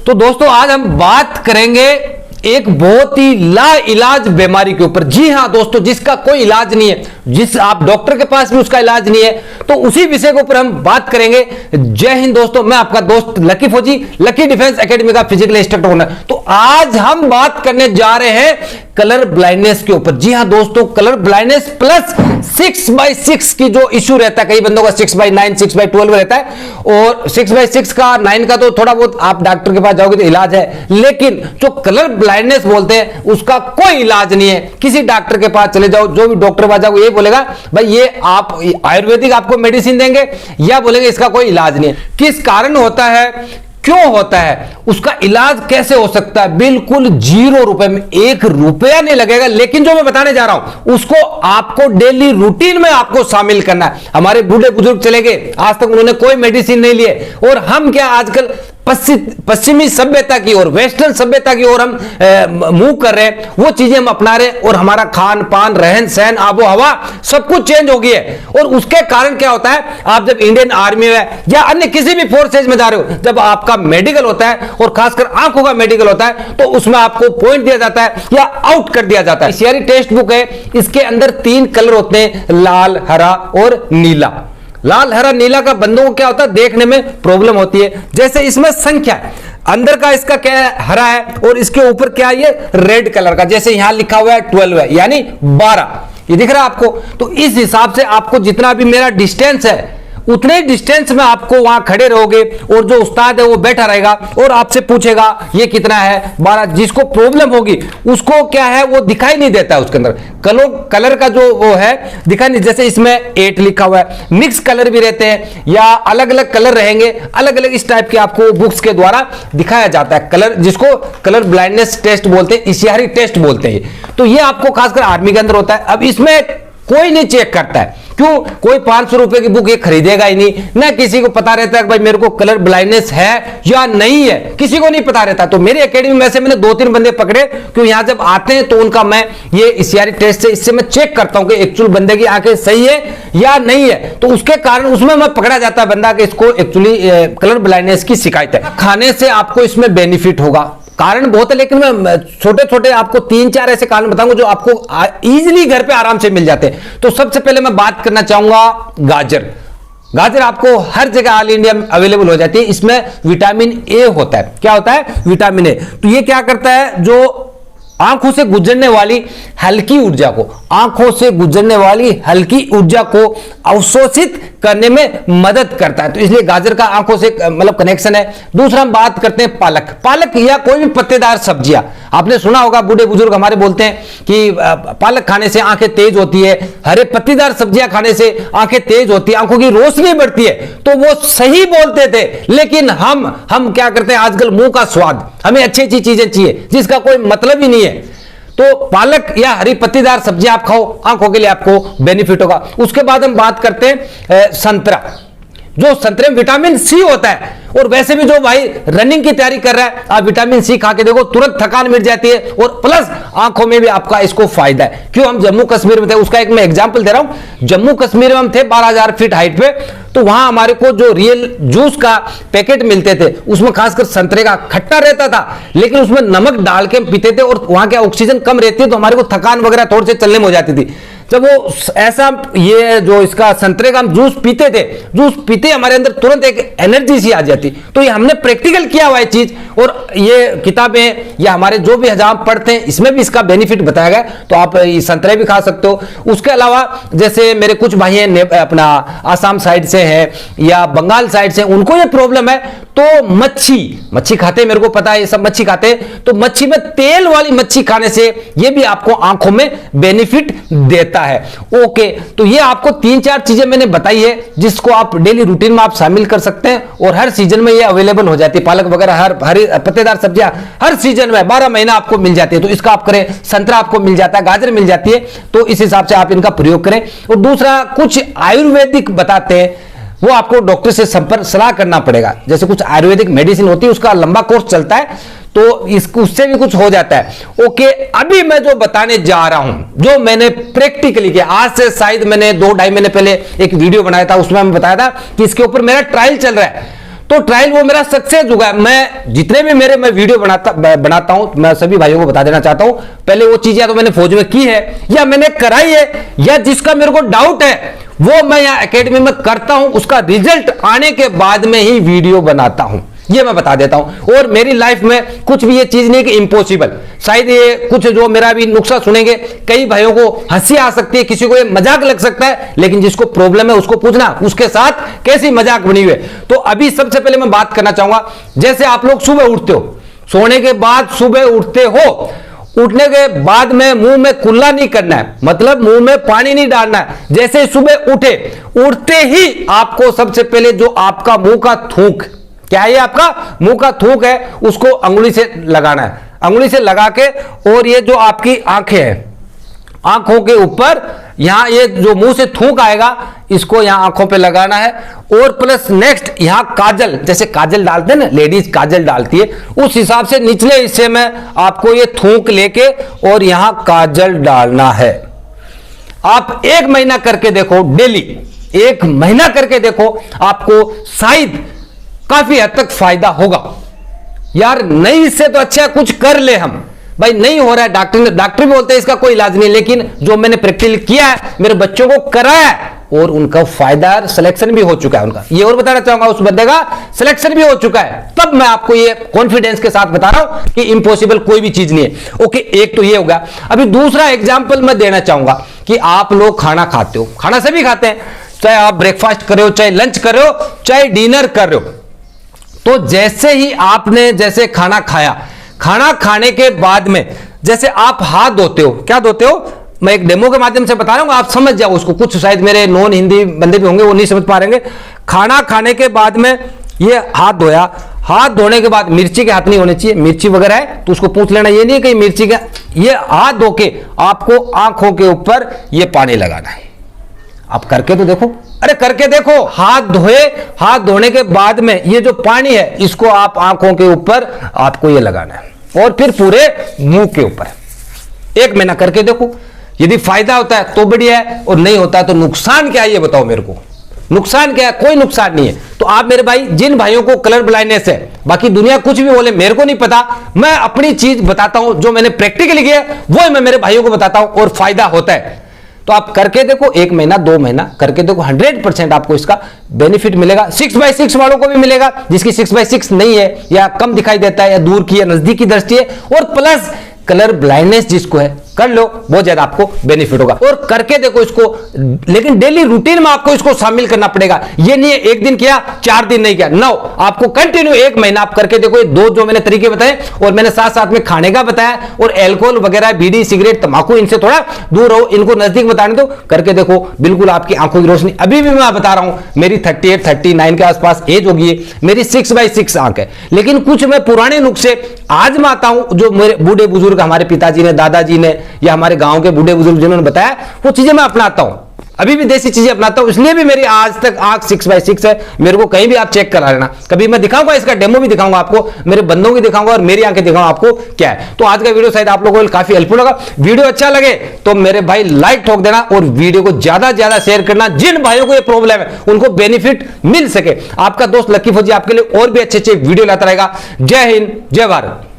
तो दोस्तों आज हम बात करेंगे एक बहुत ही लाइलाज बीमारी के ऊपर। जी हां दोस्तों, जिसका कोई इलाज नहीं है, जिस आप डॉक्टर के पास भी उसका इलाज नहीं है, तो उसी विषय के ऊपर हम बात करेंगे। जय हिंद दोस्तों, मैं आपका दोस्त लकी फौजी, लकी डिफेंस एकेडमी का फिजिकल इंस्ट्रक्टर हूं। तो आज हम बात करने जा रहे हैं कलर ब्लाइंडनेस के ऊपर। जी हां दोस्तों, कलर ब्लाइंडनेस प्लस 6/6 की जो इश्यू रहता है, कई बंदों का 6/9 6/12 रहता है, और 6/6 का 9 का तो थोड़ा बहुत आप डॉक्टर के पास जाओगे तो इलाज है, लेकिन जो कलर ब्लाइंडनेस बोलते हैं उसका कोई इलाज नहीं है। किसी डॉक्टर के पास चले जाओ, जो भी डॉक्टर के पास जाओ, ये बोलेगा भाई ये आप आयुर्वेदिक आपको मेडिसिन देंगे, या बोलेंगे इसका कोई इलाज नहीं है। किस कारण होता है, क्यों होता है, उसका इलाज कैसे हो सकता है, बिल्कुल 0 रुपए में, 1 रुपया नहीं लगेगा। लेकिन जो मैं बताने जा रहा हूं उसको आपको डेली रूटीन में आपको शामिल करना है। हमारे बूढ़े बुजुर्ग चले गए, आज तक उन्होंने कोई मेडिसिन नहीं लिए, और हम क्या आजकल पश्चिमी सभ्यता की ओर, वेस्टर्न सभ्यता की ओर हम मूव कर रहे हैं, वो चीजें हम अपना रहे हैं, और हमारा खान पान, रहन सहन, आबो हवा सब कुछ चेंज हो गया है। और उसके कारण क्या होता है, आप जब इंडियन आर्मी में या अन्य किसी भी फोर्सेज में जा रहे हो, जब आपका मेडिकल होता है और खासकर आंखों का मेडिकल होता है, तो उसमें आपको पॉइंट दिया जाता है या आउट कर दिया जाता है। सीआरई टेक्स्ट बुक है, इसके अंदर 3 कलर होते हैं, लाल, हरा और नीला। लाल, हरा, नीला का बंदों को क्या होता है, देखने में प्रॉब्लम होती है। जैसे इसमें संख्या है, अंदर का इसका क्या है, हरा है, और इसके ऊपर क्या है, ये रेड कलर का, जैसे यहां लिखा हुआ है 12 है, यानी 12, ये दिख रहा है आपको। तो इस हिसाब से आपको जितना भी मेरा डिस्टेंस है, उतने डिस्टेंस में आपको वहां खड़े रहोगे, और जो उस्ताद है वो बैठा रहेगा और आपसे पूछेगा ये कितना है, 12। जिसको प्रॉब्लम होगी उसको क्या है, वो दिखाई नहीं देता है उसके अंदर कलर का जो वो है, दिखाई नहीं। जैसे इसमें 8 लिखा हुआ है, मिक्स कलर भी रहते हैं या अलग अलग कलर रहेंगे, अलग अलग इस टाइप के आपको बुक्स के द्वारा दिखाया जाता है कलर, जिसको कलर ब्लाइंडनेस टेस्ट बोलते हैं, इशियारी टेस्ट बोलते हैं। तो ये आपको खासकर आर्मी के अंदर होता है। अब इसमें कोई नहीं चेक करता है, क्यों, कोई 500 रुपए की बुक ये खरीदेगा ही नहीं, ना किसी को पता रहता है कि भाई मेरे को कलर ब्लाइंडनेस है या नहीं है, किसी को नहीं पता रहता। तो मेरी एकेडमी में से मैंने 2-3 बंदे पकड़े, क्यों, यहां जब आते हैं तो उनका मैं ये इशियारी टेस्ट से इससे मैं चेक करता हूं कि एक्चुअल बंदे की आंखें सही है या नहीं है। तो उसके कारण उसमें मैं पकड़ा जाता है बंदा कि इसको एक्चुअली कलर ब्लाइंडनेस की शिकायत है। खाने से आपको इसमें बेनिफिट होगा, कारण बहुत है, लेकिन मैं छोटे छोटे आपको 3-4 ऐसे कारण बताऊंगा जो आपको इजीली घर पे आराम से मिल जाते हैं। तो सबसे पहले मैं बात करना चाहूंगा गाजर। गाजर आपको हर जगह ऑल इंडिया में अवेलेबल हो जाती है। इसमें विटामिन ए होता है। क्या होता है, विटामिन ए। तो ये क्या करता है, जो आंखों से गुजरने वाली हल्की ऊर्जा को, आंखों से गुजरने वाली हल्की ऊर्जा को अवशोषित करने में मदद करता है। तो इसलिए गाजर का आंखों से मतलब कनेक्शन है। दूसरा हम बात करते हैं पालक। पालक या कोई भी पत्तेदार सब्जियां, आपने सुना होगा, बूढ़े बुजुर्ग हमारे बोलते हैं कि पालक खाने से आंखें तेज होती है, हरे पत्तेदार सब्जियां खाने से आंखें तेज होती है, आंखों की रोशनी बढ़ती है। तो वो सही बोलते थे, लेकिन हम क्या करते हैं आजकल, मुंह का स्वाद, हमें अच्छी अच्छी चीजें चाहिए जिसका कोई मतलब ही नहीं है। तो पालक या हरी पत्तीदार सब्जियां आप खाओ, आंखों के लिए आपको बेनिफिट होगा। उसके बाद हम बात करते हैं संतरा। जो संतरे में विटामिन सी होता है, और वैसे भी जो भाई रनिंग की तैयारी कर रहा है, आप विटामिन सी खा के देखो, तुरंत थकान मिट जाती है, और प्लस आंखों में भी आपका इसको फायदा है। क्यों, हम जम्मू कश्मीर में थे, उसका एक मैं एग्जांपल दे रहा हूं। जम्मू कश्मीर में हम थे 12,000 फीट हाइट पे, तो वहां हमारे को जो रियल जूस का पैकेट मिलते थे, उसमें खासकर संतरे का खट्टा रहता था, लेकिन उसमें नमक डाल के पीते थे, और वहां क्या ऑक्सीजन कम रहती है, तो हमारे को थकान वगैरह थोड़े से चलने में हो जाती थी। जब वो ऐसा ये जो इसका संतरे का हम जूस पीते थे, जूस पीते हमारे अंदर तुरंत एक एनर्जी सी आ जाती। तो ये हमने प्रैक्टिकल किया हुआ है चीज, और ये किताबें या हमारे जो भी हजाम पढ़ते हैं, इसमें भी इसका बेनिफिट बताया गया। तो आप संतरे भी खा सकते हो। उसके अलावा जैसे मेरे कुछ भाई हैं अपना आसाम साइड से हैं या बंगाल साइड से, उनको ये प्रॉब्लम है, तो मच्छी खाते हैं, मेरे को पता है ये सब मच्छी खाते हैं। तो मच्छी में तेल वाली मच्छी खाने से ये भी आपको आंखों में बेनिफिट देता है। ओके, तो ये आपको 3-4 चीजें मैंने बताई है, जिसको आप डेली रूटीन में आप शामिल कर सकते हैं, और हर सीजन में ये अवेलेबल हो जाती है। पालक वगैरह हरी पत्तेदार सब्जियां हर सीजन में 12 महीना आपको मिल जाती है। तो इसका आप करें, संतरा आपको मिल जाता है, गाजर मिल जाती है, तो इस हिसाब से आप इनका प्रयोग करें। और दूसरा, कुछ आयुर्वेदिक बताते हैं, वो आपको डॉक्टर से संपर्क सलाह करना पड़ेगा। जैसे कुछ आयुर्वेदिक मेडिसिन होती है, उसका लंबा कोर्स चलता है, तो इसको उससे भी कुछ हो जाता है। ओके, अभी मैं जो बताने जा रहा हूं, जो मैंने प्रैक्टिकली किया, आज से शायद मैंने 2-2.5 महीने पहले एक वीडियो बनाया था, उसमें मैं बताया था कि इसके ऊपर मेरा ट्रायल चल रहा है। तो ट्रायल वो मेरा सक्सेस हुआ है। मैं जितने भी मैं वीडियो बनाता हूं, मैं सभी भाइयों को बता देना चाहता हूं, पहले वो चीज या तो मैंने फौज में की है या मैंने कराई है, या जिसका मेरे को डाउट है वो मैं यहां एकेडमी में करता हूं, उसका रिजल्ट आने के बाद में ही वीडियो बनाता हूं, ये मैं बता देता हूं। और मेरी लाइफ में कुछ भी ये चीज नहीं कि इम्पॉसिबल। शायद ये कुछ जो मेरा भी नुक्सा सुनेंगे, कई भाइयों को हंसी आ सकती है, किसी को ये मजाक लग सकता है, लेकिन जिसको प्रॉब्लम है उसको पूछना उसके साथ कैसी मजाक बनी हुई है। तो अभी सबसे पहले मैं बात करना चाहूंगा, जैसे आप लोग सुबह उठते हो, सोने के बाद सुबह उठते हो, उठने के बाद में मुंह में कुल्ला नहीं करना है, मतलब मुंह में पानी नहीं डालना है। जैसे सुबह उठते ही आपको सबसे पहले जो आपका मुंह का थूक, क्या है आपका मुंह का थूक है, उसको अंगुली से लगाना है, अंगुली से लगा के, और ये जो आपकी आंखें हैं, आंखों के ऊपर यहां ये जो मुंह से थूक आएगा इसको यहां आंखों पे लगाना है। और प्लस नेक्स्ट यहां काजल, जैसे काजल डालते हैं ना, लेडीज काजल डालती है, उस हिसाब से निचले हिस्से में आपको ये थूक लेके और यहां काजल डालना है। आप 1 महीना करके देखो, डेली 1 महीना करके देखो, आपको शायद काफी हद तक फायदा होगा। यार नहीं, इससे तो अच्छा कुछ कर ले हम, भाई नहीं हो रहा है, डॉक्टर भी बोलते हैं इसका कोई इलाज नहीं, लेकिन जो मैंने प्रैक्टिकल किया है, मेरे बच्चों को कराया है, और उनका फायदा सिलेक्शन भी हो चुका है उनका, ये और बताना चाहूंगा, उस बंदे का सिलेक्शन भी हो चुका है। तब मैं आपको ये कॉन्फिडेंस के साथ बता रहा हूं कि इम्पॉसिबल कोई भी चीज नहीं है। ओके, एक तो ये होगा। अभी दूसरा एग्जाम्पल मैं देना चाहूंगा कि आप लोग खाना खाते हो, खाना सभी खाते हैं, चाहे आप ब्रेकफास्ट कर रहे हो, चाहे लंच कर रहे हो, चाहे डिनर कर रहे हो। तो जैसे ही आपने जैसे खाना खाया, खाना खाने के बाद में जैसे आप हाथ धोते हो, क्या धोते हो, मैं एक डेमो के माध्यम से बता रहा हूं, आप समझ जाओ उसको। कुछ शायद मेरे नॉन हिंदी बंदे भी होंगे, वो नहीं समझ पा रहे होंगे। खाना खाने के बाद में ये हाथ धोया, हाथ धोने के बाद मिर्ची के हाथ नहीं होने चाहिए, मिर्ची वगैरह है तो उसको पूछ लेना, ये नहीं कि मिर्ची का, ये हाथ धो के आपको आंखों के ऊपर ये पानी लगाना है। आप करके तो देखो, अरे करके देखो। हाथ धोए, हाथ धोने के बाद में ये जो पानी है इसको आप आंखों के ऊपर आपको ये लगाना है, और फिर पूरे मुंह के ऊपर 1 महीना करके देखो। यदि फायदा होता है तो बढ़िया है, और नहीं होता है तो नुकसान क्या है ये बताओ मेरे को। नुकसान क्या है? कोई नुकसान नहीं है। तो आप मेरे भाई, जिन भाइयों को कलर ब्लाइंडनेस है, बाकी दुनिया कुछ भी बोले मेरे को नहीं पता, मैं अपनी चीज बताता हूं, जो मैंने प्रैक्टिकली किया वो मैं मेरे भाइयों को बताता हूं, और फायदा होता है। तो आप करके देखो, 1 महीना 2 महीना करके देखो, 100% आपको इसका बेनिफिट मिलेगा। 6x6 वालों को भी मिलेगा, जिसकी 6x6 नहीं है, या कम दिखाई देता है, या दूर की या नजदीक की दृष्टि है, और प्लस कलर ब्लाइंडनेस जिसको है, कर लो, बहुत ज्यादा आपको बेनिफिट होगा। और करके देखो इसको, लेकिन डेली रूटीन में आपको इसको शामिल करना पड़ेगा। ये नहीं है 1 दिन किया 4 दिन नहीं किया, नो, आपको कंटिन्यू 1 महीना आप करके देखो। ये 2 जो मैंने तरीके बताए, और मैंने साथ साथ में खाने का बताया, और एल्कोहल वगैरह, बीड़ी सिगरेट तंबाकू, इनसे थोड़ा दूर रहो, इनको नजदीक बताने दो, करके देखो, बिल्कुल आपकी आंखों की रोशनी। अभी भी मैं बता रहा हूं, मेरी 38 39 के आसपास एज होगी है, मेरी 6x6 आंख है, लेकिन कुछ मैं पुराने नुस्खे आजमाता हूं, जो मेरे बूढ़े बुजुर्ग, हमारे पिताजी ने, दादाजी ने, या हमारे गांव के बूढ़े बुजुर्ग जिन्होंने बताया, वो चीजें मैं अपनाता हूं। अभी भी देसी चीजें अपनाता हूं, इसलिए भी मेरी आज तक आंख 6x6 है। मेरे को कहीं भी आप चेक करा लेना, कभी मैं दिखाऊंगा, इसका डेमो भी दिखाऊंगा आपको, मेरे बंदों की दिखाऊंगा, और मेरी आंखें दिखाऊंगा आपको क्या है। तो आज का वीडियो शायद आप लोगों को काफी हेल्पफुल होगा। वीडियो अच्छा लगे तो मेरे भाई लाइक ठोक देना, और वीडियो को ज्यादा से ज्यादा शेयर करना, जिन भाइयों को ये प्रॉब्लम है उनको बेनिफिट मिल सके। आपका दोस्त लकी फौजी आपके लिए और भी अच्छे अच्छे वीडियो लाता रहेगा। जय हिंद, जय भारत।